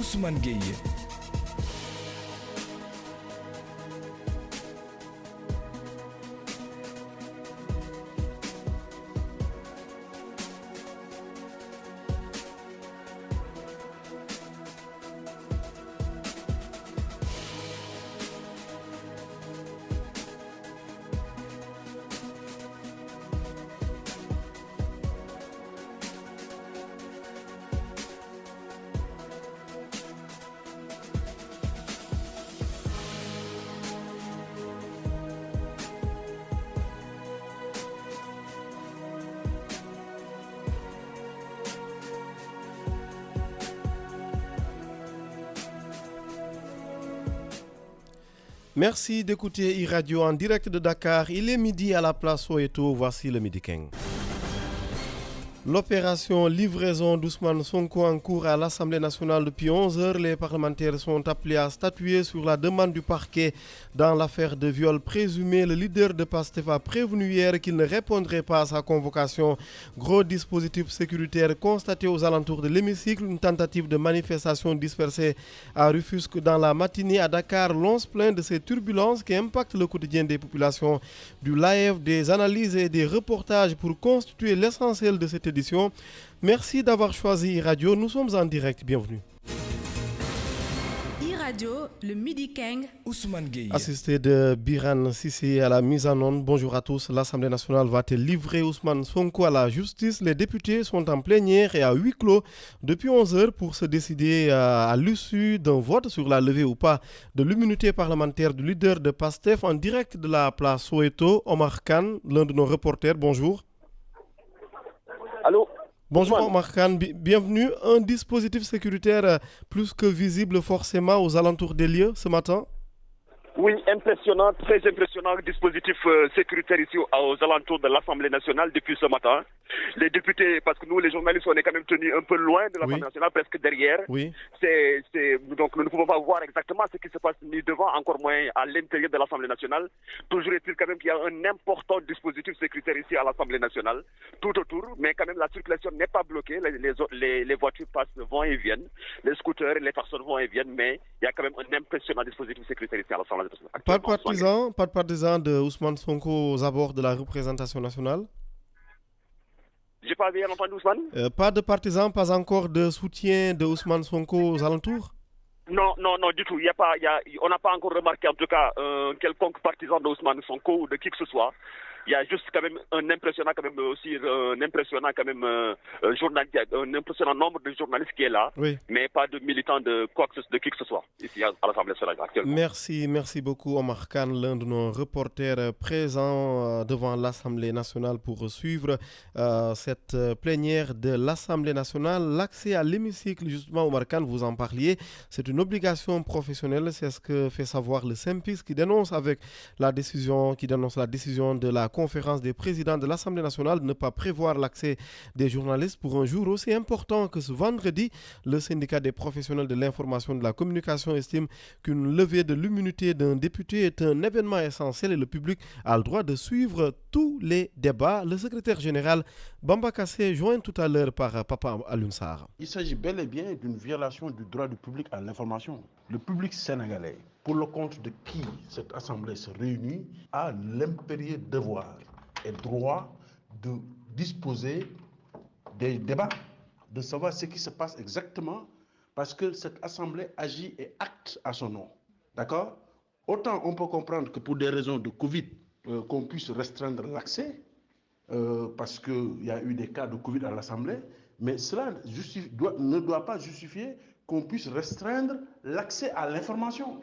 Ousmane Gueye. Merci d'écouter iRadio en direct de Dakar. Il est midi à la place Soweto. Voici le Midi King. L'opération livraison d'Ousmane Sonko en cours à l'Assemblée nationale depuis 11 heures. Les parlementaires sont appelés à statuer sur la demande du parquet dans l'affaire de viol présumé. Le leader de PASTEF a prévenu hier qu'il ne répondrait pas à sa convocation. Gros dispositif sécuritaire constaté aux alentours de l'hémicycle. Une tentative de manifestation dispersée à Rufisque dans la matinée. À Dakar, l'on se plaint de ces turbulences qui impactent le quotidien des populations. Du live, des analyses et des reportages pour constituer l'essentiel de cette édition. Merci d'avoir choisi iRadio. Nous sommes en direct. Bienvenue. iRadio, le Midi King. Ousmane Gueye. Assisté de Biran Sissi à la mise en onde. Bonjour à tous. L'Assemblée nationale va-t-elle livrer Ousmane Sonko à la justice? Les députés sont en plénière et à huis clos depuis 11 heures pour se décider à l'issue d'un vote sur la levée ou pas de l'immunité parlementaire du leader de PASTEF en direct de la place Soweto. Omar Khan, l'un de nos reporters. Bonjour. Allô? Bonjour Omar Khan, bienvenue. Un dispositif sécuritaire plus que visible forcément aux alentours des lieux ce matin? Oui, impressionnant, très impressionnant dispositif sécuritaire ici aux alentours de l'Assemblée nationale depuis ce matin. Les députés, parce que nous les journalistes on est quand même tenus un peu loin de l'Assemblée nationale, presque derrière. Oui. Donc nous ne pouvons pas voir exactement ce qui se passe ni devant, encore moins à l'intérieur de l'Assemblée nationale. Toujours est-il quand même qu'il y a un important dispositif sécuritaire ici à l'Assemblée nationale, tout autour, mais quand même la circulation n'est pas bloquée, les voitures passent, vont et viennent, les scooters, les personnes vont et viennent, mais il y a quand même un impressionnant dispositif sécuritaire ici à l'Assemblée nationale. Pas de partisans de Ousmane Sonko aux abords de la représentation nationale? J'ai pas bien entendu Ousmane? Pas de partisans, pas encore de soutien de Ousmane Sonko aux alentours? Non, du tout. On n'a pas encore remarqué en tout cas quelconque partisan de Ousmane Sonko ou de qui que ce soit. Il y a juste quand même un impressionnant nombre de journalistes qui est là, oui. Mais pas de militants de qui que ce soit ici à l'Assemblée nationale actuellement. Merci beaucoup Omar Khan, l'un de nos reporters présents devant l'Assemblée nationale pour suivre cette plénière de l'Assemblée nationale. L'accès à l'hémicycle, justement Omar Khan, vous en parliez, c'est une obligation professionnelle, c'est ce que fait savoir le SYNPICS qui dénonce la décision de la conférence des présidents de l'Assemblée nationale de ne pas prévoir l'accès des journalistes pour un jour aussi important que ce vendredi. Le syndicat des professionnels de l'information et de la communication estime qu'une levée de l'immunité d'un député est un événement essentiel et le public a le droit de suivre tous les débats. Le secrétaire général Bamba Kassé, joint tout à l'heure par Papa Alioune Sarr. Il s'agit bel et bien d'une violation du droit du public à l'information. Le public sénégalais, pour le compte de qui cette assemblée se réunit, a l'impérieux devoir et droit de disposer des débats, de savoir ce qui se passe exactement, parce que cette assemblée agit et acte à son nom. D'accord? Autant on peut comprendre que pour des raisons de Covid, qu'on puisse restreindre l'accès, parce qu'il y a eu des cas de Covid à l'Assemblée, mais cela ne doit pas justifier qu'on puisse restreindre l'accès à l'information.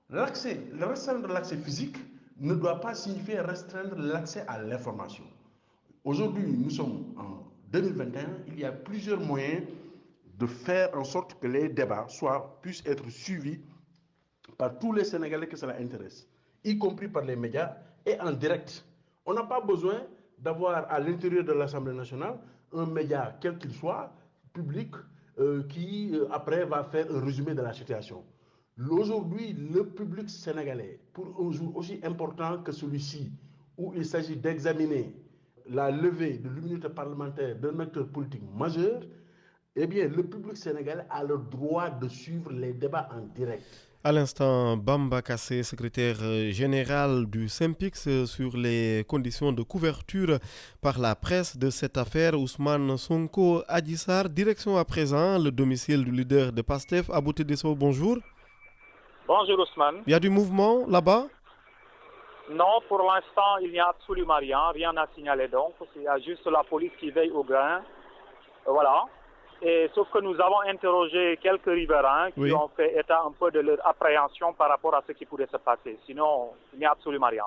Restreindre l'accès physique ne doit pas signifier restreindre l'accès à l'information. Aujourd'hui, nous sommes en 2021, il y a plusieurs moyens de faire en sorte que les débats puissent être suivis par tous les Sénégalais que cela intéresse, y compris par les médias et en direct. On n'a pas besoin d'avoir à l'intérieur de l'Assemblée nationale un média, quel qu'il soit, public, qui après va faire un résumé de la situation. Aujourd'hui, le public sénégalais, pour un jour aussi important que celui-ci, où il s'agit d'examiner la levée de l'immunité parlementaire d'un acteur politique majeur, eh bien, le public sénégalais a le droit de suivre les débats en direct. À l'instant, Bamba Kassé, secrétaire général du SYNPICS, sur les conditions de couverture par la presse de cette affaire. Ousmane Sonko Adji Sarr, direction à présent le domicile du leader de PASTEF, Abou Tedesso, bonjour. Bonjour Ousmane. Il y a du mouvement là-bas? Non, pour l'instant, il n'y a absolument rien à signaler donc. Il y a juste la police qui veille au grain. Voilà. Et sauf que nous avons interrogé quelques riverains qui ont fait état un peu de leur appréhension par rapport à ce qui pourrait se passer. Sinon, il n'y a absolument rien.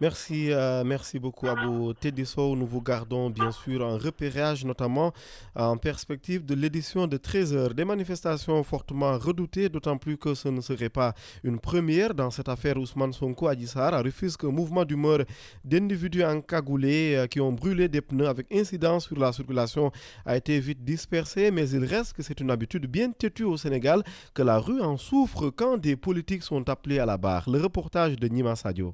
Merci beaucoup Abou Tedesso. Nous vous gardons bien sûr en repérage, notamment en perspective de l'édition de 13h. Des manifestations fortement redoutées, d'autant plus que ce ne serait pas une première dans cette affaire. Ousmane Sonko Adji Sarr refuse qu'un mouvement d'humeur d'individus encagoulés qui ont brûlé des pneus avec incidence sur la circulation a été vite dispersé, mais il reste que c'est une habitude bien têtue au Sénégal, que la rue en souffre quand des politiques sont appelés à la barre. Le reportage de Nima Sadio.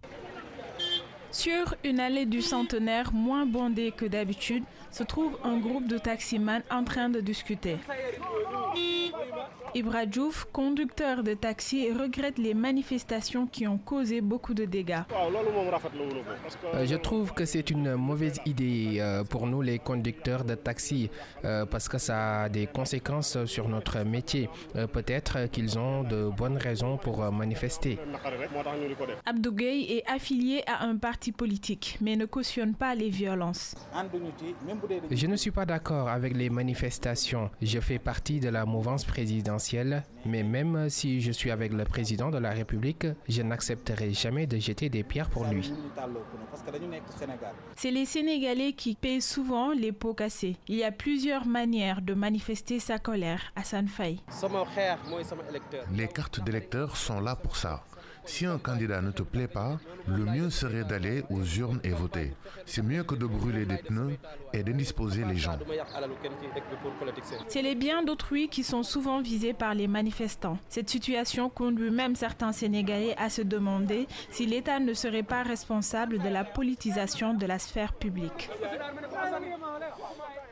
Sur une allée du Centenaire moins bondée que d'habitude, se trouve un groupe de taximans en train de discuter. Ibra Diouf, conducteur de taxi, regrette les manifestations qui ont causé beaucoup de dégâts. Je trouve que c'est une mauvaise idée pour nous les conducteurs de taxi parce que ça a des conséquences sur notre métier. Peut-être qu'ils ont de bonnes raisons pour manifester. Abdou Gueye est affilié à un parti politique, mais ne cautionne pas les violences. Je ne suis pas d'accord avec les manifestations. Je fais partie de la mouvance présidentielle, mais même si je suis avec le président de la République, je n'accepterai jamais de jeter des pierres pour lui. C'est les Sénégalais qui paient souvent les pots cassés. Il y a plusieurs manières de manifester sa colère. Hassan Faye. Les cartes d'électeurs sont là pour ça. Si un candidat ne te plaît pas, le mieux serait d'aller aux urnes et voter. C'est mieux que de brûler des pneus et d'indisposer les gens. C'est les biens d'autrui qui sont souvent visés par les manifestants. Cette situation conduit même certains Sénégalais à se demander si l'État ne serait pas responsable de la politisation de la sphère publique.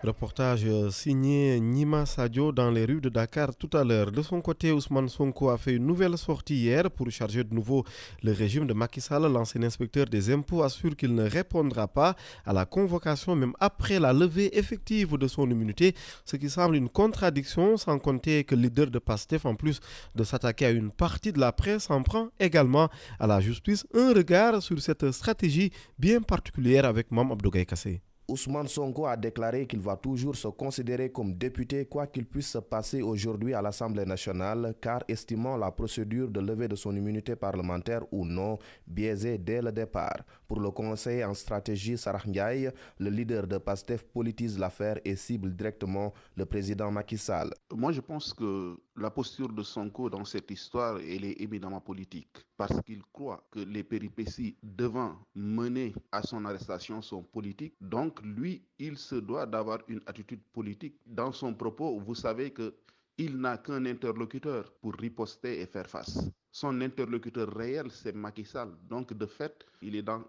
Reportage signé Nima Sadio dans les rues de Dakar tout à l'heure. De son côté, Ousmane Sonko a fait une nouvelle sortie hier pour charger de nouveau le régime de Macky Sall. L'ancien inspecteur des impôts assure qu'il ne répondra pas à la convocation même après la levée effective de son immunité, ce qui semble une contradiction, sans compter que le leader de PASTEF, en plus de s'attaquer à une partie de la presse, s'en prend également à la justice. Un regard sur cette stratégie bien particulière avec Mame Abdou Gaye Kassé. Ousmane Sonko a déclaré qu'il va toujours se considérer comme député quoi qu'il puisse se passer aujourd'hui à l'Assemblée nationale, car estimant la procédure de levée de son immunité parlementaire ou non biaisée dès le départ. Pour le conseiller en stratégie Sarah Ndiaye, le leader de PASTEF politise l'affaire et cible directement le président Macky Sall. Moi, je pense que la posture de Sonko dans cette histoire, elle est éminemment politique, parce qu'il croit que les péripéties devant mener à son arrestation sont politiques. Donc, lui, il se doit d'avoir une attitude politique. Dans son propos, vous savez qu'il n'a qu'un interlocuteur pour riposter et faire face. Son interlocuteur réel, c'est Macky Sall. Donc, de fait, il est dans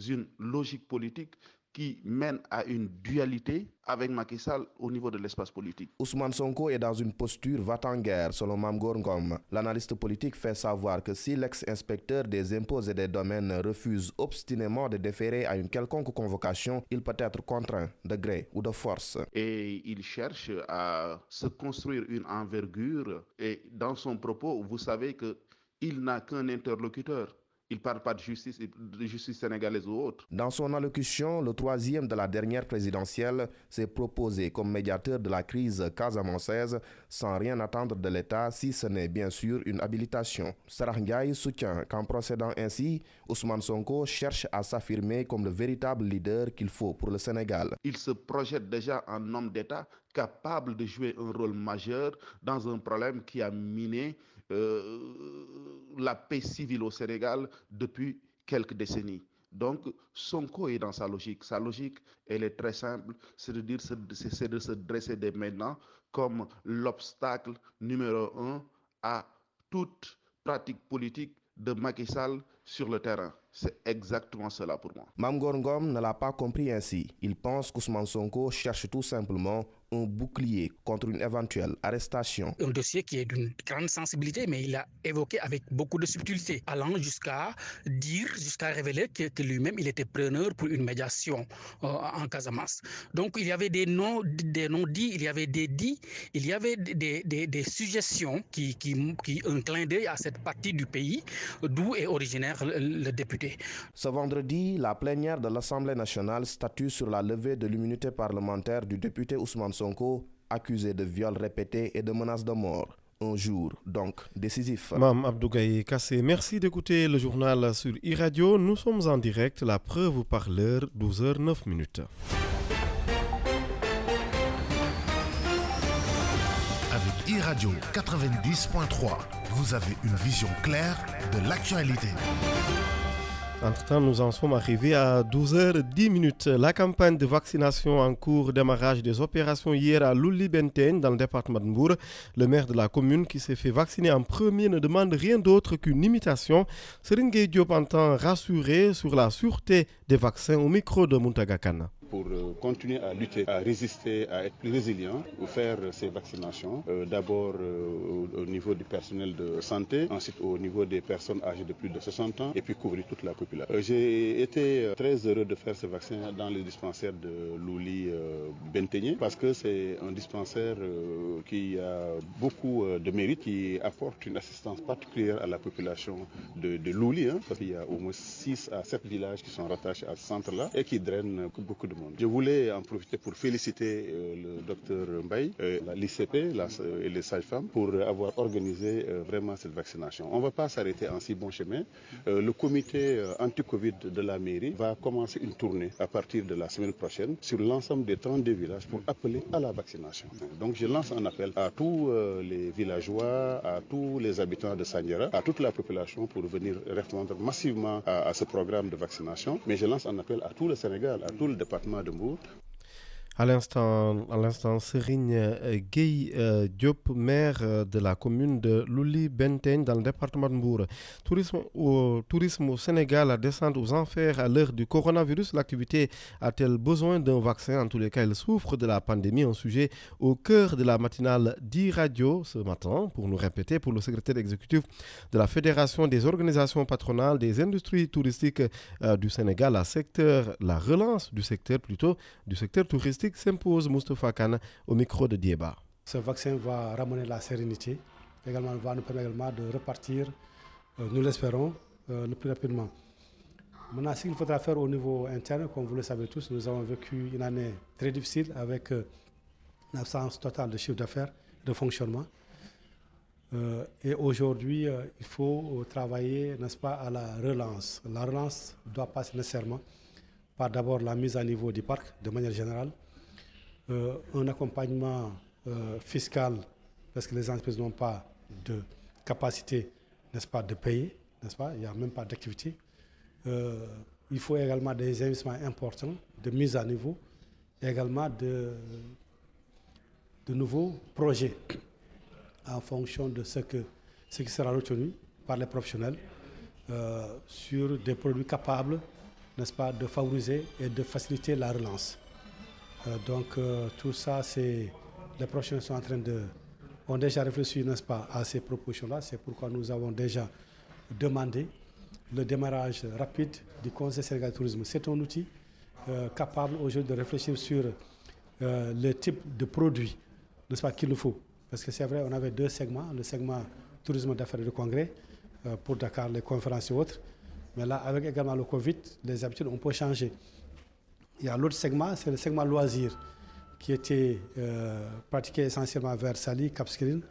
une logique politique qui mène à une dualité avec Macky Sall au niveau de l'espace politique. Ousmane Sonko est dans une posture va-t-en-guerre, selon Mame Gor Ngom. L'analyste politique fait savoir que si l'ex-inspecteur des impôts et des domaines refuse obstinément de déférer à une quelconque convocation, il peut être contraint de gré ou de force. Et il cherche à se construire une envergure. Et dans son propos, vous savez qu'il n'a qu'un interlocuteur. Il ne parle pas de justice sénégalaise ou autre. Dans son allocution, le troisième de la dernière présidentielle s'est proposé comme médiateur de la crise casamançaise sans rien attendre de l'État, si ce n'est bien sûr une habilitation. Sarah Ndiaye soutient qu'en procédant ainsi, Ousmane Sonko cherche à s'affirmer comme le véritable leader qu'il faut pour le Sénégal. Il se projette déjà en homme d'État capable de jouer un rôle majeur dans un problème qui a miné la paix civile au Sénégal depuis quelques décennies. Donc, Sonko est dans sa logique. Sa logique, elle est très simple, c'est de se dresser dès maintenant comme l'obstacle numéro 1 à toute pratique politique de Macky Sall sur le terrain. C'est exactement cela pour moi. Mame Gor Ngom ne l'a pas compris ainsi. Il pense qu'Ousmane Sonko cherche tout simplement un bouclier contre une éventuelle arrestation. Un dossier qui est d'une grande sensibilité, mais il a évoqué avec beaucoup de subtilité, allant jusqu'à révéler que lui-même, il était preneur pour une médiation en Casamance. Donc, il y avait des noms dits, il y avait des dits, il y avait des suggestions qui un clin d'œil à cette partie du pays d'où est originaire le député. Ce vendredi, la plénière de l'Assemblée nationale statue sur la levée de l'immunité parlementaire du député Ousmane Sonko, accusé de viols répétés et de menaces de mort. Un jour donc décisif. Mame Abdougaye Kassé, merci d'écouter le journal sur e-radio. Nous sommes en direct, la preuve par l'heure, 12h09. Avec e-radio 90.3, vous avez une vision claire de l'actualité. Entre-temps, nous en sommes arrivés à 12h10. La campagne de vaccination en cours, démarrage des opérations hier à Louli-Bentaigne dans le département de Mbour. Le maire de la commune qui s'est fait vacciner en premier ne demande rien d'autre qu'une imitation. Serigne Gueye Diop entend rassurer sur la sûreté des vaccins au micro de Mountaga Kana. Pour continuer à lutter, à résister, à être plus résilient, pour faire ces vaccinations, d'abord au niveau du personnel de santé, ensuite au niveau des personnes âgées de plus de 60 ans et puis couvrir toute la population. J'ai été très heureux de faire ce vaccin dans le dispensaire de Louli-Bentaigne parce que c'est un dispensaire qui a beaucoup de mérite, qui apporte une assistance particulière à la population de Louli, parce qu'il y a au moins 6 à 7 villages qui sont rattachés à ce centre-là et qui drainent beaucoup de monde. Je voulais en profiter pour féliciter le docteur Mbaye, l'ICP et les sages-femmes pour avoir organisé vraiment cette vaccination. On ne va pas s'arrêter en si bon chemin. Le comité anti-Covid de la mairie va commencer une tournée à partir de la semaine prochaine sur l'ensemble des 32 villages pour appeler à la vaccination. Donc je lance un appel à tous les villageois, à tous les habitants de Sandiara, à toute la population pour venir répondre massivement à ce programme de vaccination. Mais je lance un appel à tout le Sénégal, à tout le département de Mbour. À l'instant, Serigne Gueye Diop, maire de la commune de Louli-Bentaigne dans le département de Mbour. Tourisme au Sénégal, la descente aux enfers à l'heure du coronavirus. L'activité a-t-elle besoin d'un vaccin? En tous les cas, elle souffre de la pandémie. Un sujet au cœur de la matinale d'e-radio ce matin, pour nous répéter, pour le secrétaire exécutif de la Fédération des organisations patronales des industries touristiques du Sénégal, la relance du secteur touristique s'impose. Moustapha Kane au micro de Dieba. Ce vaccin va ramener la sérénité, également va nous permettre de repartir, nous l'espérons, le plus rapidement. Maintenant, ce qu'il faudra faire au niveau interne, comme vous le savez tous, nous avons vécu une année très difficile avec une absence totale de chiffre d'affaires, de fonctionnement. Et aujourd'hui, il faut travailler, n'est-ce pas, à la relance. La relance doit passer nécessairement par d'abord la mise à niveau du parc, de manière générale, un accompagnement fiscal, parce que les entreprises n'ont pas de capacité, n'est-ce pas, de payer, n'est-ce pas, il n'y a même pas d'activité. Il faut également des investissements importants de mise à niveau, et également de nouveaux projets en fonction de ce qui sera retenu par les professionnels sur des produits capables, n'est-ce pas, de favoriser et de faciliter la relance. Donc tout ça, les professionnels sont en train ont déjà réfléchi, n'est-ce pas, à ces propositions-là. C'est pourquoi nous avons déjà demandé le démarrage rapide du Conseil sénégalais de tourisme. C'est un outil capable aujourd'hui de réfléchir sur le type de produit, n'est-ce pas, qu'il nous faut. Parce que c'est vrai, on avait 2 segments, le segment tourisme d'affaires et de congrès pour Dakar, les conférences et autres. Mais là, avec également le Covid, les habitudes, on peut changer. Il y a l'autre segment, c'est le segment loisirs, qui était pratiqué essentiellement vers Saly, Cap Skirring,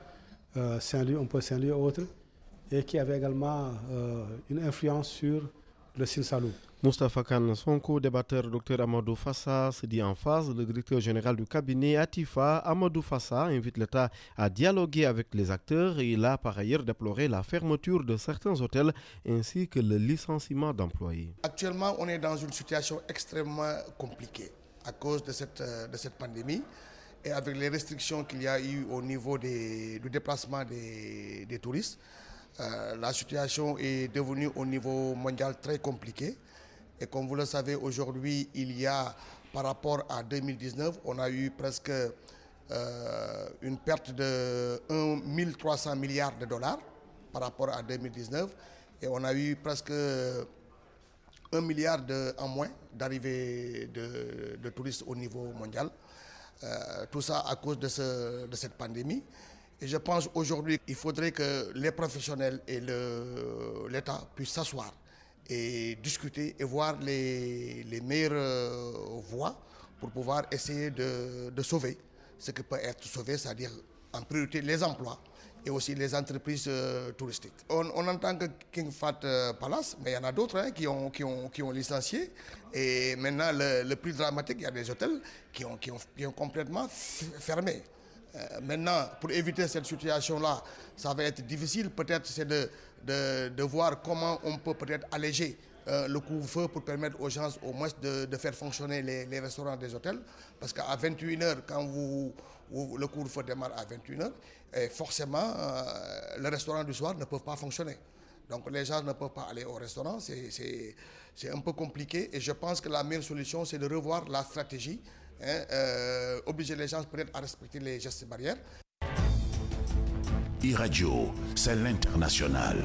Saint-Louis, un peu Saint-Louis et autres, et qui avait également une influence sur le Sine Saloum. Moustapha Kane, son co-débatteur Dr Amadou Fassa se dit en phase. Le directeur général du cabinet Atifa, Amadou Fassa, invite l'État à dialoguer avec les acteurs. Il a par ailleurs déploré la fermeture de certains hôtels ainsi que le licenciement d'employés. Actuellement, on est dans une situation extrêmement compliquée à cause de cette pandémie et avec les restrictions qu'il y a eu au niveau du déplacement des touristes. La situation est devenue au niveau mondial très compliquée. Et comme vous le savez, aujourd'hui, il y a, par rapport à 2019, on a eu presque une perte de 1 300 milliards de dollars par rapport à 2019. Et on a eu presque 1 milliard en moins d'arrivées de touristes au niveau mondial. Tout ça à cause de cette pandémie. Et je pense aujourd'hui qu'il faudrait que les professionnels et l'État puissent s'asseoir et discuter et voir les meilleures voies pour pouvoir essayer de sauver ce qui peut être sauvé, c'est-à-dire en priorité les emplois et aussi les entreprises touristiques. On entend que King Fahd Palace, mais il y en a d'autres qui ont licencié. Et maintenant, le plus dramatique, il y a des hôtels qui ont complètement fermé. Maintenant, pour éviter cette situation-là, ça va être difficile. Peut-être c'est de voir comment on peut peut-être alléger le couvre-feu pour permettre aux gens au moins de faire fonctionner les restaurants des hôtels. Parce qu'à 21h, quand le couvre-feu démarre à 21h, forcément, les restaurants du soir ne peuvent pas fonctionner. Donc les gens ne peuvent pas aller au restaurant. C'est un peu compliqué. Et je pense que la meilleure solution, c'est de revoir la stratégie. Obliger les gens peut-être à respecter les gestes barrières. E-Radio, c'est l'international.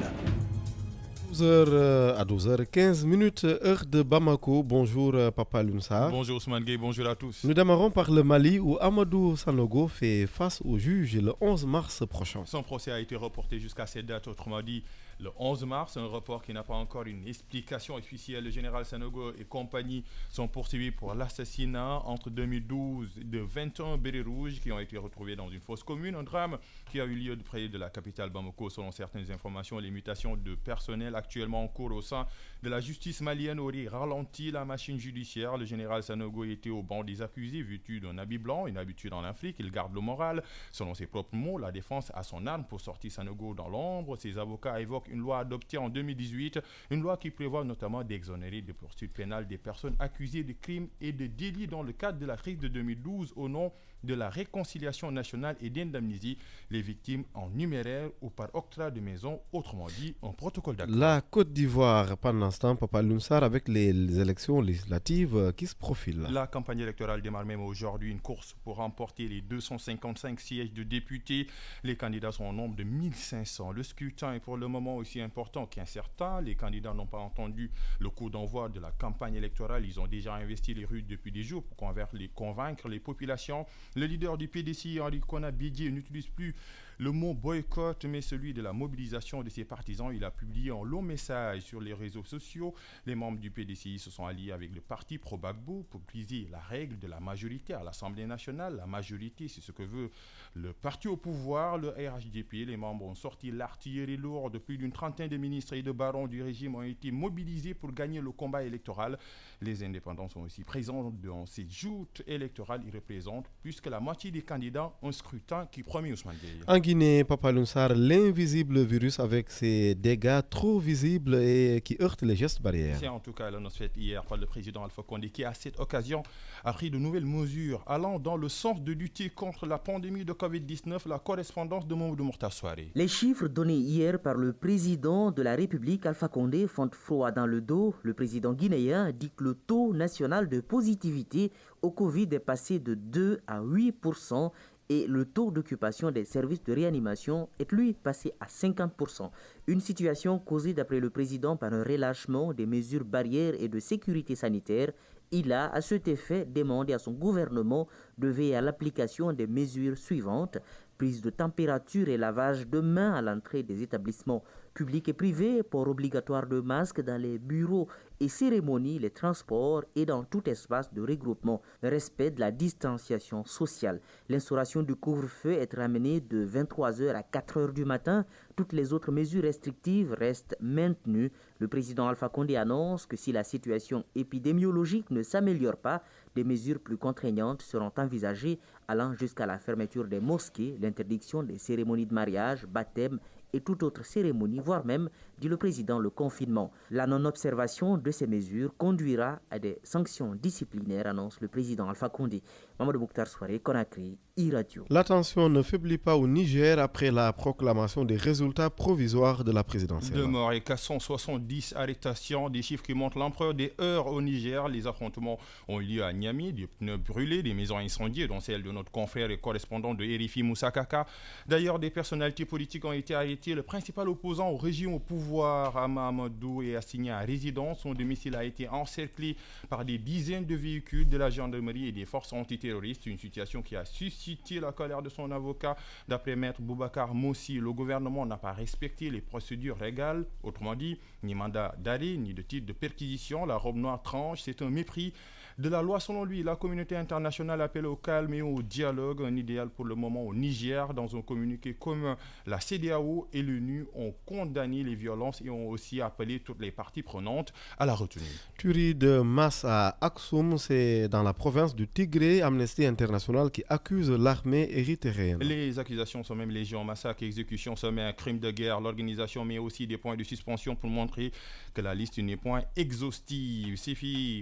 12h à 12h15, heure de Bamako. Bonjour Papa Alioune Sarr. Bonjour Ousmane Gueye, bonjour à tous. Nous démarrons par le Mali où Amadou Sanogo fait face au juge le 11 mars prochain. Son procès a été reporté jusqu'à cette date, autrement dit le 11 mars, un report qui n'a pas encore une explication officielle. Le général Sanogo et compagnie sont poursuivis pour l'assassinat entre 2012 de 21 bérets rouges qui ont été retrouvés dans une fosse commune. Un drame qui a eu lieu près de la capitale Bamako. Selon certaines informations, les mutations de personnel actuellement en cours au sein de la justice malienne auraient ralenti la machine judiciaire. Le général Sanogo était au banc des accusés, vêtu d'un habit blanc, une habitude en Afrique. Il garde le moral. Selon ses propres mots, la défense a son arme pour sortir Sanogo dans l'ombre. Ses avocats évoquent une loi adoptée en 2018, une loi qui prévoit notamment d'exonérer des poursuites pénales des personnes accusées de crimes et de délits dans le cadre de la crise de 2012 au nom de la réconciliation nationale et d'indemniser les victimes en numéraire ou par octroi de maison, autrement dit un protocole d'accord. La Côte d'Ivoire, pendant ce temps, Papa Alioune Sarr, avec les élections législatives qui se profilent. La campagne électorale démarre même aujourd'hui, une course pour remporter les 255 sièges de députés. Les candidats sont au nombre de 1500. Le scrutin est pour le moment aussi important qu'incertain. Les candidats n'ont pas entendu le coup d'envoi de la campagne électorale. Ils ont déjà investi les rues depuis des jours pour convaincre les populations. Le leader du PDCI, Henri Konan Bédié, n'utilise plus le mot boycott, mais celui de la mobilisation de ses partisans. Il a publié un long message sur les réseaux sociaux. Les membres du PDCI se sont alliés avec le parti Pro-Gbagbo pour briser la règle de la majorité à l'Assemblée nationale. La majorité, c'est ce que veut le parti au pouvoir, le RHDP. Les membres ont sorti l'artillerie lourde. Plus d'une trentaine de ministres et de barons du régime ont été mobilisés pour gagner le combat électoral. Les indépendants sont aussi présents dans ces joutes électorales. Ils représentent plus que la moitié des candidats. Un scrutin qui promet Ousmane Gueye. En Guinée, Papa Alioune Sarr, l'invisible virus avec ses dégâts trop visibles et qui heurtent les gestes barrières. C'est en tout cas l'annonce faite hier par le président Alpha Condé qui, à cette occasion, a pris de nouvelles mesures allant dans le sens de lutter contre la pandémie de Covid-19. La correspondance de Mamoudou Mokhtar Souaré. Les chiffres donnés hier par le président de la République, Alpha Condé, font froid dans le dos. Le président guinéen dit que le taux national de positivité au Covid est passé de 2 à 8%. Et le taux d'occupation des services de réanimation est lui passé à 50%. Une situation causée d'après le président par un relâchement des mesures barrières et de sécurité sanitaire. Il a, à cet effet, demandé à son gouvernement de veiller à l'application des mesures suivantes: prise de température et lavage de mains à l'entrée des établissements publics et privés, port obligatoire de masques dans les bureaux et cérémonies, les transports et dans tout espace de regroupement, respect de la distanciation sociale. L'instauration du couvre-feu est ramenée de 23h à 4h du matin. Toutes les autres mesures restrictives restent maintenues. Le président Alpha Condé annonce que si la situation épidémiologique ne s'améliore pas, des mesures plus contraignantes seront envisagées, allant jusqu'à la fermeture des mosquées, l'interdiction des cérémonies de mariage, baptême et toute autre cérémonie, voire même dit le président, le confinement. La non-observation de ces mesures conduira à des sanctions disciplinaires, annonce le président Alpha Condé. Mamadou Mokhtar Souare, Conakry, e-Radio. La tension ne faiblit pas au Niger après la proclamation des résultats provisoires de la présidentielle. 2 morts et 470 arrestations, des chiffres qui montrent l'ampleur des heurts au Niger. Les affrontements ont eu lieu à Niamey, des pneus brûlés, des maisons incendiées, dont celle de notre confrère et correspondant de RFI Moussa Kaka. D'ailleurs, des personnalités politiques ont été arrêtées. Le principal opposant au régime au pouvoir, Hama Amadou, est assigné à résidence. Son domicile a été encerclé par des dizaines de véhicules de la gendarmerie et des forces antiterroristes. Une situation qui a suscité la colère de son avocat. D'après Maître Boubacar Moussi, le gouvernement n'a pas respecté les procédures légales. Autrement dit, ni mandat d'arrêt, ni de titre de perquisition. La robe noire tranche, c'est un mépris de la loi. Selon lui, la communauté internationale appelle au calme et au dialogue, un idéal pour le moment au Niger. Dans un communiqué commun, la CEDEAO et l'ONU ont condamné les violences et ont aussi appelé toutes les parties prenantes à la retenue. Tuerie de masse à Aksum, c'est dans la province du Tigré. Amnesty International qui accuse l'armée érythréenne. Les accusations sont même légion. Massacre, exécution, sommet, un crime de guerre. L'organisation met aussi des points de suspension pour montrer que la liste n'est point exhaustive.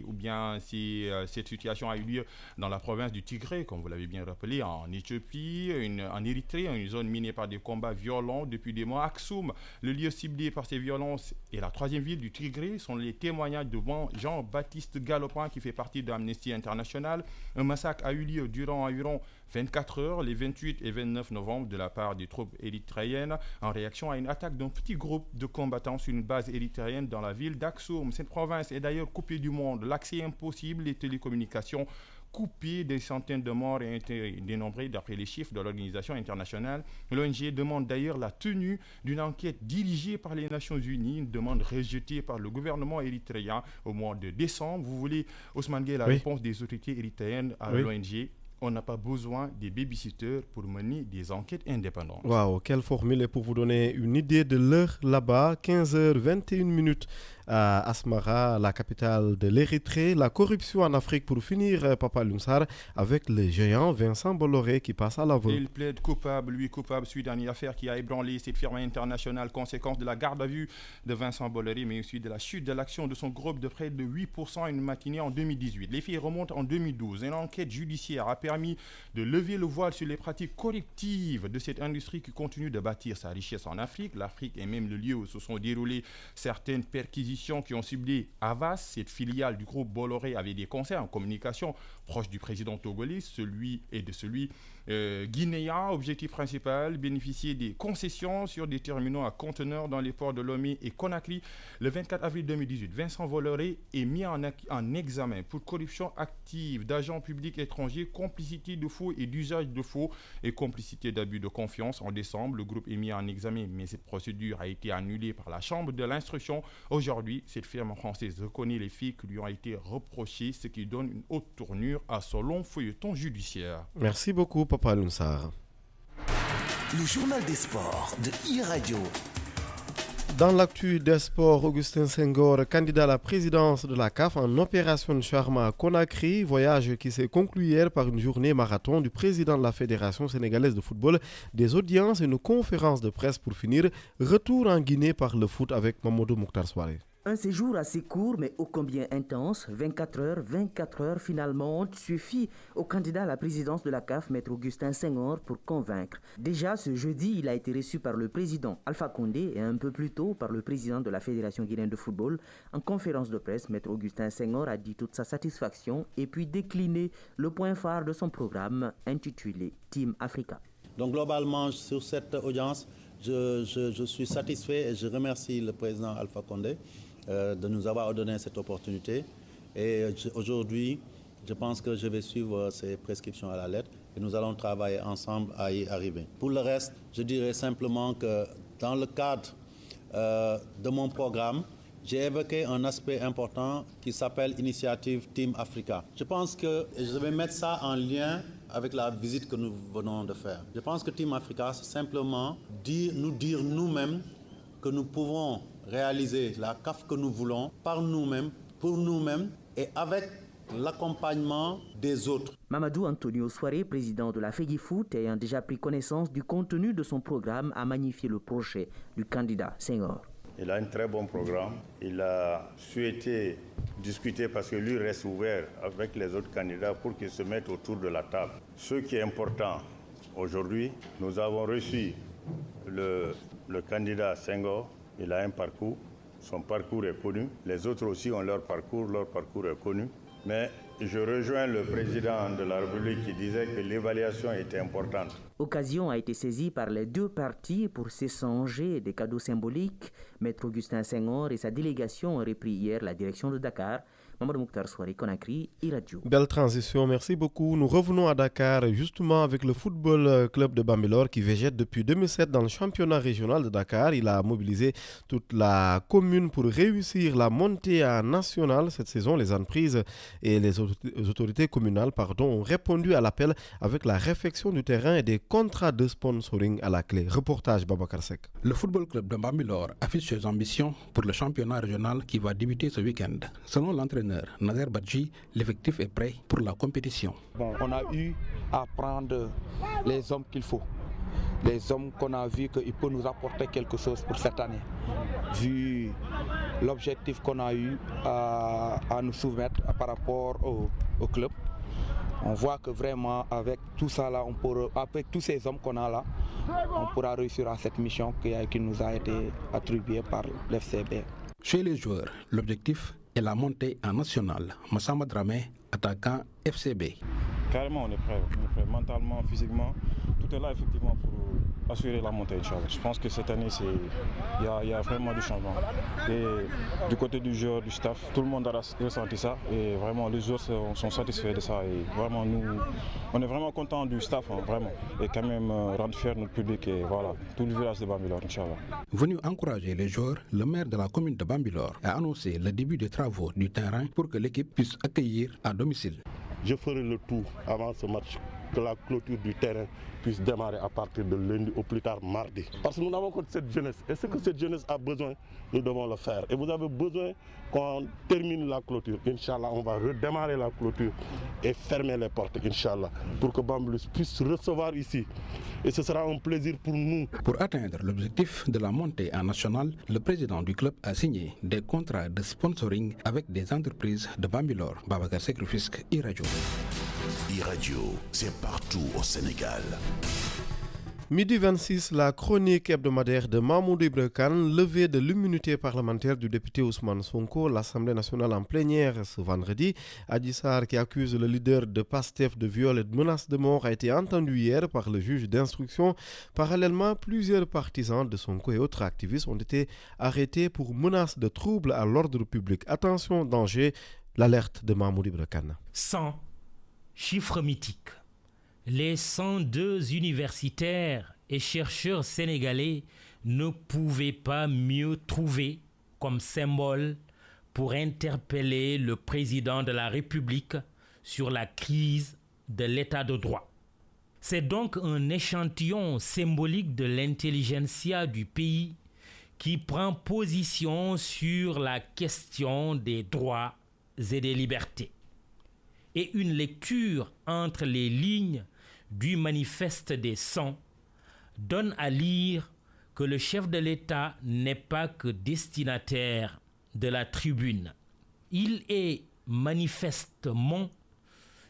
Ou bien si cette situation a eu lieu dans la province du Tigré, comme vous l'avez bien rappelé, en Éthiopie, en Érythrée, une zone minée par des combats violents depuis des mois. Aksum, le lieu ciblé par ces violences, et la troisième ville du Tigré, sont les témoignages de Jean-Baptiste Galopin, qui fait partie d'Amnesty International. Un massacre a eu lieu durant environ 24 heures, les 28 et 29 novembre, de la part des troupes érythréennes, en réaction à une attaque d'un petit groupe de combattants sur une base érythréenne dans la ville d'Aksum. Cette province est d'ailleurs coupée du monde. L'accès impossible, les télécommunications coupées, des centaines de morts et dénombrés d'après les chiffres de l'organisation internationale. L'ONG demande d'ailleurs la tenue d'une enquête dirigée par les Nations Unies, une demande rejetée par le gouvernement érythréen au mois de décembre. Vous voulez, Ousmane Gueye, la réponse des autorités érythréennes à l'ONG? On n'a pas besoin des babysitters pour mener des enquêtes indépendantes. Waouh, quelle formule! Et pour vous donner une idée de l'heure là-bas, 15h21 à Asmara, la capitale de l'Érythrée. La corruption en Afrique pour finir, Papa Lunsar, avec le géant Vincent Bolloré qui passe à l'aveu. Il plaide coupable suite à une affaire qui a ébranlé cette firme internationale, conséquence de la garde à vue de Vincent Bolloré, mais aussi de la chute de l'action de son groupe de près de 8% une matinée en 2018. Les faits remontent en 2012. Une enquête judiciaire a permis de lever le voile sur les pratiques correctives de cette industrie qui continue de bâtir sa richesse en Afrique. L'Afrique est même le lieu où se sont déroulées certaines perquisitions qui ont ciblé Havas, cette filiale du groupe Bolloré, avait des conseils en communication proches du président togolais, celui guinéen. Objectif principal, bénéficier des concessions sur des terminaux à conteneurs dans les ports de Lomé et Conakry. Le 24 avril 2018, Vincent Bolloré est mis en examen pour corruption active d'agents publics étrangers, complicité de faux et d'usage de faux et complicité d'abus de confiance. En décembre, le groupe est mis en examen, mais cette procédure a été annulée par la Chambre de l'instruction. Aujourd'hui, cette firme française reconnaît les faits qui lui ont été reprochés, ce qui donne une haute tournure à ce long feuilleton judiciaire. Merci beaucoup, Papa Lunsar. Le journal des sports de e-Radio. Dans l'actu des sports, Augustin Senghor, candidat à la présidence de la CAF en opération Charma à Conakry, voyage qui s'est conclu hier par une journée marathon du président de la Fédération sénégalaise de football, des audiences et une conférence de presse pour finir. Retour en Guinée par le foot avec Mamadou Mokhtar Souare. Un séjour assez court mais ô combien intense, 24 heures finalement ont suffi au candidat à la présidence de la CAF, Maître Augustin Senghor, pour convaincre. Déjà ce jeudi, il a été reçu par le président Alpha Condé et un peu plus tôt par le président de la Fédération guinéenne de football. En conférence de presse, Maître Augustin Senghor a dit toute sa satisfaction et puis décliné le point phare de son programme intitulé Team Africa. Donc globalement, sur cette audience, je suis satisfait et je remercie le président Alpha Condé de nous avoir donné cette opportunité. Et aujourd'hui, je pense que je vais suivre ces prescriptions à la lettre et nous allons travailler ensemble à y arriver. Pour le reste, je dirais simplement que dans le cadre de mon programme, j'ai évoqué un aspect important qui s'appelle Initiative Team Africa. Je pense que je vais mettre ça en lien avec la visite que nous venons de faire. Je pense que Team Africa, c'est simplement nous dire nous-mêmes que nous pouvons réaliser la CAF que nous voulons par nous-mêmes, pour nous-mêmes et avec l'accompagnement des autres. Mamadou Antonio Souare, président de la FEGIFOOT, ayant déjà pris connaissance du contenu de son programme, a magnifié le projet du candidat Senghor. Il a un très bon programme. Il a souhaité discuter parce que lui reste ouvert avec les autres candidats pour qu'ils se mettent autour de la table. Ce qui est important aujourd'hui, nous avons reçu le candidat Senghor. Il a un parcours. Son parcours est connu. Les autres aussi ont leur parcours est connu. Mais je rejoins le président de la République qui disait que l'évaluation était importante. Occasion a été saisie par les deux partis pour s'échanger des cadeaux symboliques. Maître Augustin Senghor et sa délégation ont repris hier la direction de Dakar. Mamadou Mokhtar Souari, Conakry, iRadio. Belle transition, merci beaucoup. Nous revenons à Dakar justement avec le football club de Bambilor qui végète depuis 2007 dans le championnat régional de Dakar. Il a mobilisé toute la commune pour réussir la montée à national cette saison. Les entreprises et les autorités communales ont répondu à l'appel avec la réfection du terrain et des contrats de sponsoring à la clé. Reportage Babacar Sek. Le football club de Bambilor affiche ses ambitions pour le championnat régional qui va débuter ce week-end. Selon l'entraîneur Nader Badji, l'effectif est prêt pour la compétition. On a eu à prendre les hommes qu'il faut. Les hommes qu'on a vu qu'ils peuvent nous apporter quelque chose pour cette année. Vu l'objectif qu'on a eu à nous soumettre par rapport au club, on voit que vraiment avec tout ça là, avec tous ces hommes qu'on a là, on pourra réussir à cette mission qui nous a été attribuée par l'FCB. Chez les joueurs, l'objectif est la montée en national. Massamba Dramé, attaquant FCB. Carrément, on est prêt mentalement, physiquement. Tout est là effectivement pour assurer la montée, Inch'Allah. Je pense que cette année, il y a vraiment du changement. Et du côté du joueur, du staff, tout le monde a ressenti ça. Et vraiment, les joueurs sont satisfaits de ça. Et vraiment, nous, on est vraiment contents du staff, vraiment. Et quand même rendre fier notre public et voilà, tout le village de Bambilor, Inch'Allah. Venu encourager les joueurs, le maire de la commune de Bambilor a annoncé le début des travaux du terrain pour que l'équipe puisse accueillir à domicile. Je ferai le tout avant ce match, que la clôture du terrain puisse démarrer à partir de lundi au plus tard mardi. Parce que nous n'avons que cette jeunesse. Et ce que cette jeunesse a besoin, nous devons le faire. Et vous avez besoin qu'on termine la clôture. Inch'Allah, on va redémarrer la clôture et fermer les portes, Inch'Allah, pour que Bambilor puisse recevoir ici. Et ce sera un plaisir pour nous. Pour atteindre l'objectif de la montée en national, le président du club a signé des contrats de sponsoring avec des entreprises de Bambilor. Babacar Seck, Rufisque, iRadio. iRadio, c'est partout au Sénégal. Midi 26, la chronique hebdomadaire de Mahmoud Ibra Kane, levée de l'immunité parlementaire du député Ousmane Sonko, l'Assemblée nationale en plénière ce vendredi. Adji Sarr, qui accuse le leader de PASTEF de viol et de menace de mort, a été entendu hier par le juge d'instruction. Parallèlement, plusieurs partisans de Sonko et autres activistes ont été arrêtés pour menace de troubles à l'ordre public. Attention, danger, l'alerte de Mahmoud Ibra Kane. 100 chiffres mythiques. Les 102 universitaires et chercheurs sénégalais ne pouvaient pas mieux trouver comme symbole pour interpeller le président de la République sur la crise de l'état de droit. C'est donc un échantillon symbolique de l'intelligentsia du pays qui prend position sur la question des droits et des libertés. Et une lecture entre les lignes du manifeste des 100 donne à lire que le chef de l'État n'est pas que destinataire de la tribune. Il est manifestement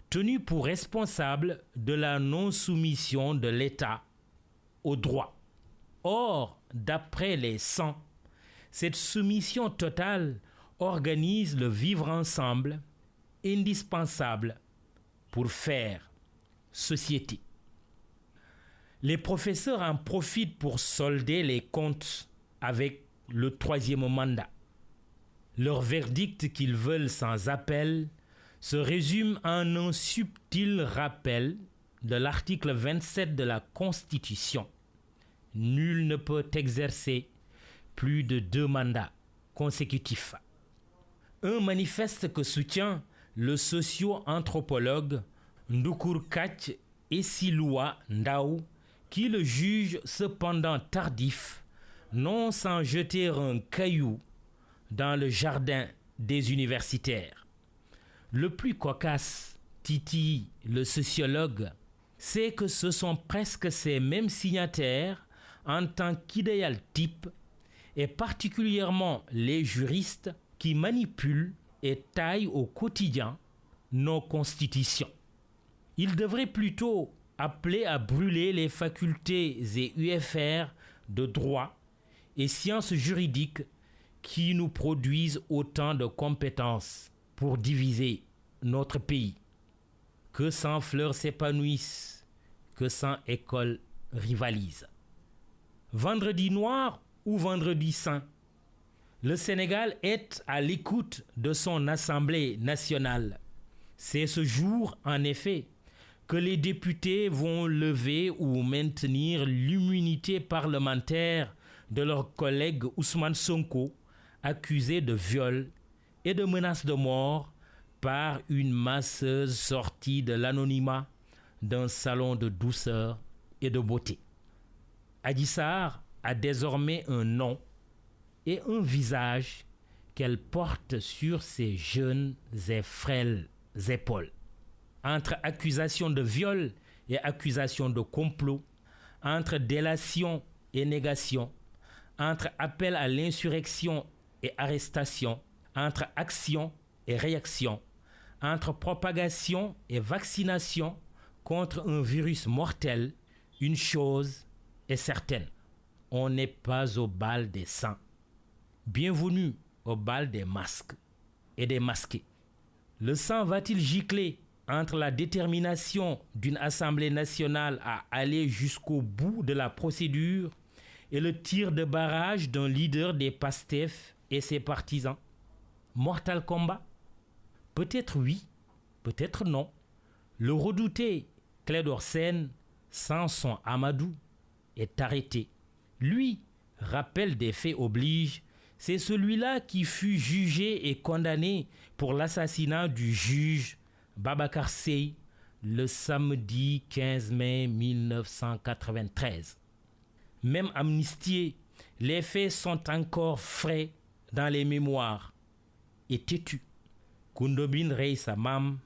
tenu pour responsable de la non-soumission de l'État au droit. Or, d'après les 100, cette soumission totale organise le vivre ensemble indispensable pour faire société. Les professeurs en profitent pour solder les comptes avec le 3e mandat. Leur verdict qu'ils veulent sans appel se résume en un subtil rappel de l'article 27 de la Constitution. Nul ne peut exercer plus de 2 mandats consécutifs. Un manifeste que soutient le socio-anthropologue Ndoukour Kach et Siloua Ndaou, qui le juge cependant tardif, non sans jeter un caillou dans le jardin des universitaires. Le plus cocasse, titille le sociologue, c'est que ce sont presque ces mêmes signataires, en tant qu'idéal type, et particulièrement les juristes qui manipulent et taillent au quotidien nos constitutions. Ils devraient plutôt appeler à brûler les facultés et UFR de droit et sciences juridiques qui nous produisent autant de compétences pour diviser notre pays. Que 100 fleurs s'épanouissent, que 100 écoles rivalisent. Vendredi noir ou vendredi saint, le Sénégal est à l'écoute de son Assemblée nationale. C'est ce jour, en effet, que les députés vont lever ou maintenir l'immunité parlementaire de leur collègue Ousmane Sonko, accusé de viol et de menace de mort par une masseuse sortie de l'anonymat d'un salon de douceur et de beauté. Adji Sarr a désormais un nom et un visage qu'elle porte sur ses jeunes et frêles épaules. Entre accusation de viol et accusation de complot, entre délation et négation, entre appel à l'insurrection et arrestation, entre action et réaction, entre propagation et vaccination contre un virus mortel, une chose est certaine, on n'est pas au bal des saints. Bienvenue au bal des masques et des masqués. Le sang va-t-il gicler entre la détermination d'une Assemblée nationale à aller jusqu'au bout de la procédure et le tir de barrage d'un leader des PASTEF et ses partisans? Mortal combat? Peut-être oui, peut-être non. Le redouté Clédor Sène, sans son Amadou, est arrêté. Lui, rappel des faits oblige, c'est celui-là qui fut jugé et condamné pour l'assassinat du juge Babacar Seye le samedi 15 mai 1993. Même amnistié, les faits sont encore frais dans les mémoires et têtus. Koundobin rey sa mam,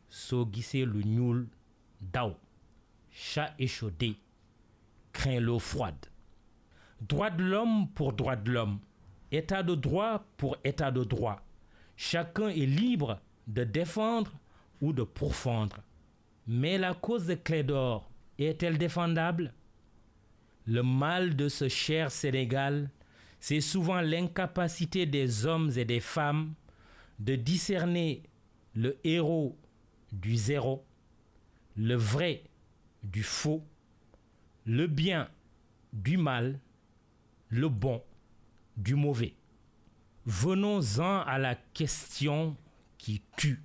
so gisee lu ñuul daw. Chat échaudé craint l'eau froide. Droit de l'homme pour droit de l'homme. État de droit pour état de droit. Chacun est libre de défendre ou de pourfendre. Mais la cause de Clédor est-elle défendable? Le mal de ce cher Sénégal, c'est souvent l'incapacité des hommes et des femmes de discerner le héros du zéro, le vrai du faux, le bien du mal, le bon du mauvais. Venons-en à la question qui tue.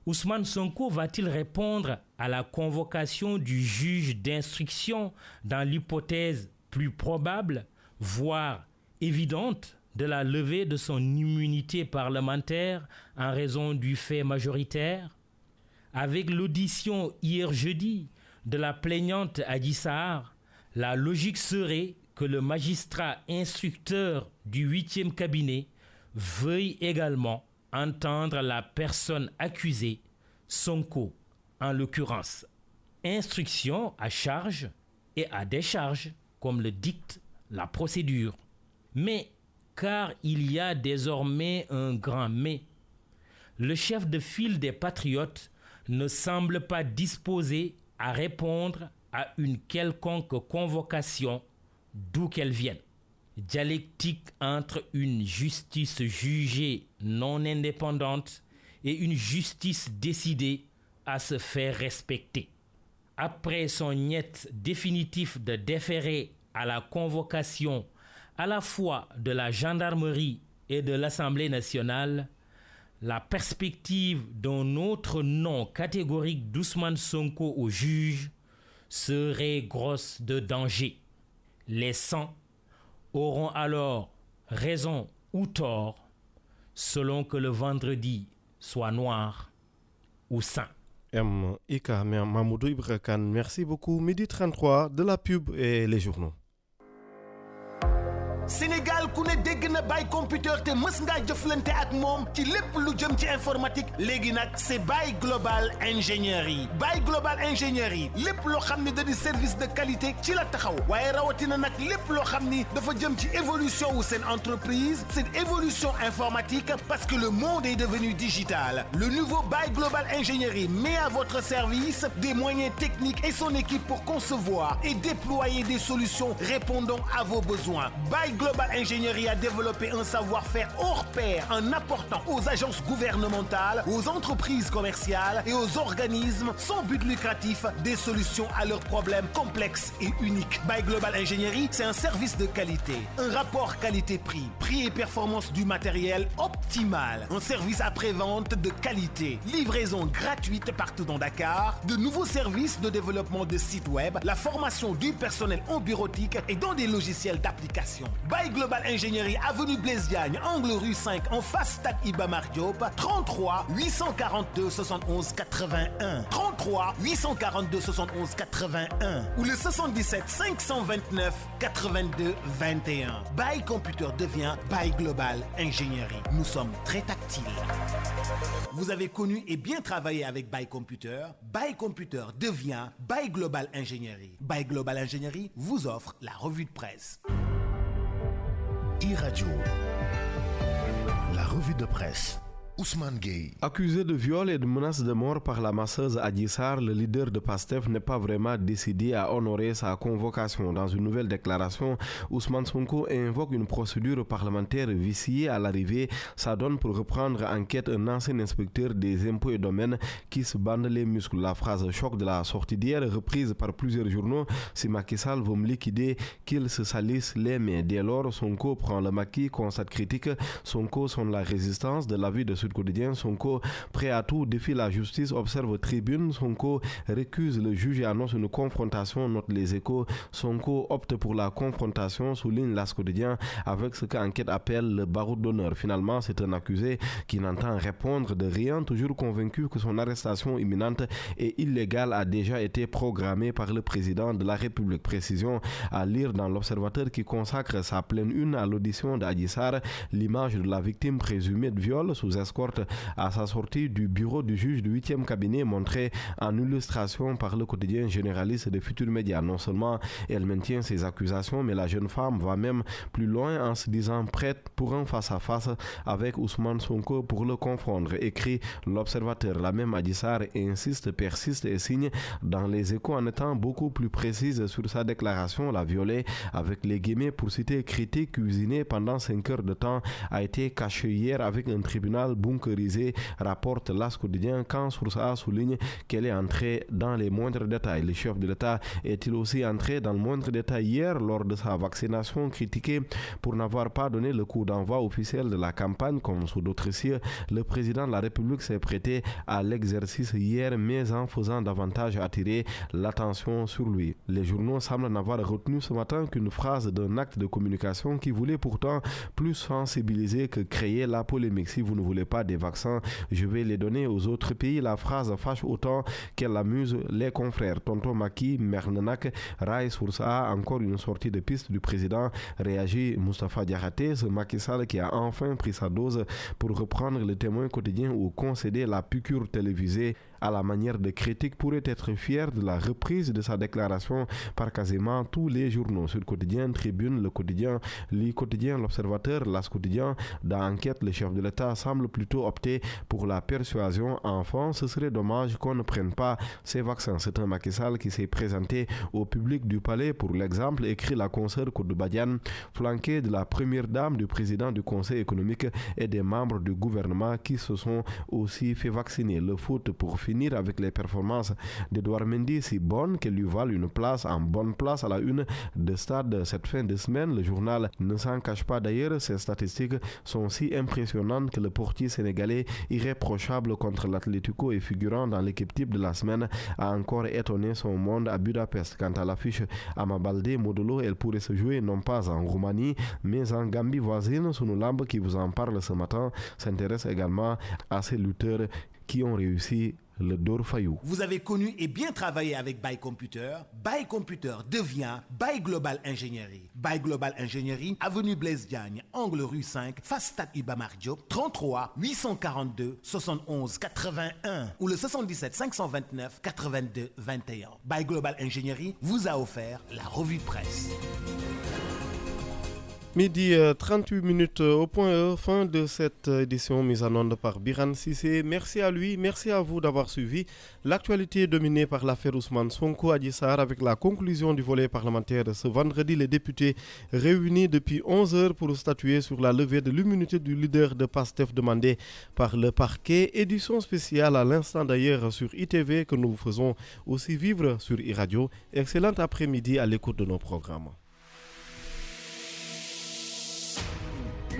Ousmane Sonko va-t-il répondre à la convocation du juge d'instruction dans l'hypothèse plus probable, voire évidente, de la levée de son immunité parlementaire en raison du fait majoritaire? Avec l'audition hier jeudi de la plaignante Adji Sarr, la logique serait que le magistrat instructeur du 8e cabinet veuille également entendre la personne accusée, Sonko en l'occurrence. Instruction à charge et à décharge, comme le dicte la procédure. Mais, car il y a désormais un grand mais, le chef de file des patriotes ne semble pas disposé à répondre à une quelconque convocation, d'où qu'elle vienne. Dialectique entre une justice jugée non indépendante et une justice décidée à se faire respecter. Après son niet définitif de déférer à la convocation à la fois de la gendarmerie et de l'Assemblée nationale, la perspective d'un autre nom catégorique d'Ousmane Sonko au juge serait grosse de danger. Les 100 auront alors raison ou tort, selon que le vendredi soit noir ou saint. Ika Mamoudou Ibrakan, merci beaucoup. Midi 33 de la pub et les journaux. Sénégal ku ne dégg na Baye Computer te mës ngaa jëflante ak moom ci lépp lu jëm ci informatique léegi nag c'est Baye Global Ingénierie. Baye Global Ingénierie lépp loo xam ne da di service de qualité ci la taxaw waaye rawatina nag lépp loo xam ni dafa jëm ci évolution wu seen entreprise cette évolution informatique parce que le monde est devenu digital. Le nouveau Baye Global Ingénierie met à votre service des moyens techniques et son équipe pour concevoir et déployer des solutions répondant à vos besoins. Baye Global Ingénierie a développé un savoir-faire hors pair en apportant aux agences gouvernementales, aux entreprises commerciales et aux organismes sans but lucratif des solutions à leurs problèmes complexes et uniques. Baye Global Ingénierie, c'est un service de qualité, un rapport qualité-prix, prix et performance du matériel optimal, un service après-vente de qualité, livraison gratuite partout dans Dakar, de nouveaux services de développement de sites web, la formation du personnel en bureautique et dans des logiciels d'application. Baye Global Ingénierie, avenue Blaise Diagne, angle rue 5, en face stade Iba Mar Diop, 33 842 71 81. 33 842 71 81 ou le 77 529 82 21. Baye Computer devient Baye Global Ingénierie. Nous sommes très tactiles. Vous avez connu et bien travaillé avec Baye Computer. Baye Computer devient Baye Global Ingénierie. Baye Global Ingénierie vous offre la revue de presse. E-Radio, la revue de presse. Ousmane Gueye. Accusé de viol et de menaces de mort par la masseuse Adji Sarr, le leader de PASTEF n'est pas vraiment décidé à honorer sa convocation. Dans une nouvelle déclaration, Ousmane Sonko invoque une procédure parlementaire viciée à l'arrivée. Ça donne pour reprendre enquête un ancien inspecteur des impôts et domaines qui se bande les muscles. La phrase choc de la sortie d'hier, reprise par plusieurs journaux, si Macky Sall veut me liquider, qu'il se salisse les mains. Dès lors, Sonko prend le maquis, constate critique. Sonko sonne la résistance de l'avis de Sud Quotidien. Sonko, prêt à tout, défie la justice, observe Tribune. Sonko récuse le juge et annonce une confrontation, note Les Échos. Sonko opte pour la confrontation, souligne L'As Quotidien, avec ce qu'enquête appelle le baroud d'honneur. Finalement, c'est un accusé qui n'entend répondre de rien, toujours convaincu que son arrestation imminente et illégale a déjà été programmée par le président de la République. Précision à lire dans l'Observateur qui consacre sa pleine une à l'audition d'Adji Sarr, l'image de la victime présumée de viol sous escorte à sa sortie du bureau du juge du 8e cabinet montrée en illustration par le quotidien généraliste de Futurs Médias. Non seulement elle maintient ses accusations, mais la jeune femme va même plus loin en se disant prête pour un face-à-face avec Ousmane Sonko pour le confondre. Écrit l'Observateur. La même Adji Sarr insiste, persiste et signe dans Les Échos en étant beaucoup plus précise sur sa déclaration. La violée, avec les guillemets pour citer critique, cuisinée pendant 5 heures de temps, a été cachée hier avec un tribunal bunkerisé, rapporte L'As Quotidien, quand Source A souligne qu'elle est entrée dans les moindres détails. Le chef de l'État est-il aussi entré dans le moindre détail hier lors de sa vaccination, critiqué pour n'avoir pas donné le coup d'envoi officiel de la campagne comme sous d'autres cieux. Le président de la République s'est prêté à l'exercice hier, mais en faisant davantage attirer l'attention sur lui. Les journaux semblent n'avoir retenu ce matin qu'une phrase d'un acte de communication qui voulait pourtant plus sensibiliser que créer la polémique. Si vous ne voulez pas des vaccins, je vais les donner aux autres pays. La phrase fâche autant qu'elle amuse les confrères. Tonton Macky, Mernenak, Rai Source A, encore une sortie de piste du président, réagit Moustapha Diakhaté, ce Macky Sall qui a enfin pris sa dose, pour reprendre le Témoin quotidien ou concéder la piqûre télévisée à la manière de critique, pourrait être fier de la reprise de sa déclaration par quasiment tous les journaux. Sur le quotidien, Tribune, Le Quotidien, Le Quotidien, L'Observateur, L'As Quotidien. Dans Enquête, le chef de l'État semble plutôt opter pour la persuasion. Enfin, ce serait dommage qu'on ne prenne pas ces vaccins. C'est un Macky Sall qui s'est présenté au public du palais pour l'exemple, écrit la consoeur Koudou Badiane, flanquée de la première dame, du président du Conseil économique et des membres du gouvernement qui se sont aussi fait vacciner. Le foot, pour finir avec les performances d'Edouard Mendy, si bonnes qu'elles lui valent une place en bonne place à la une de Stade cette fin de semaine. Le journal ne s'en cache pas d'ailleurs, ces statistiques sont si impressionnantes que le portier sénégalais, irréprochable contre l'Atlético et figurant dans l'équipe type de la semaine, a encore étonné son monde à Budapest. Quant à l'affiche Amabalde Modolo, elle pourrait se jouer non pas en Roumanie mais en Gambie voisine. Sunu Lamb, qui vous en parle ce matin, s'intéresse également à ces lutteurs qui ont réussi le Dóor Fayu. Vous avez connu et bien travaillé avec Baye Computer. Baye Computer devient Baye Global Ingénierie. Baye Global Ingénierie, avenue Blaise Diagne, angle rue 5, face Stade Iba Mar Diop, 33 842 71 81 ou le 77 529 82 21. Baye Global Ingénierie vous a offert la revue de presse. Midi 38 minutes au point E, fin de cette édition mise en onde par Biran Cissé. Merci à lui, merci à vous d'avoir suivi. L'actualité est dominée par l'affaire Ousmane Sonko Adji Sarr avec la conclusion du volet parlementaire ce vendredi. Les députés réunis depuis 11 heures pour statuer sur la levée de l'immunité du leader de PASTEF demandée par le parquet. Édition spéciale à l'instant d'ailleurs sur ITV que nous faisons aussi vivre sur iRadio. Excellent après-midi à l'écoute de nos programmes.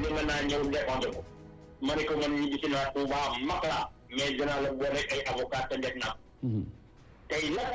mën naa ñëw défendre ko ma ne ko man ñibbi si naa Touba mag la mais dinaa la boole ay avocat te def naa tey nag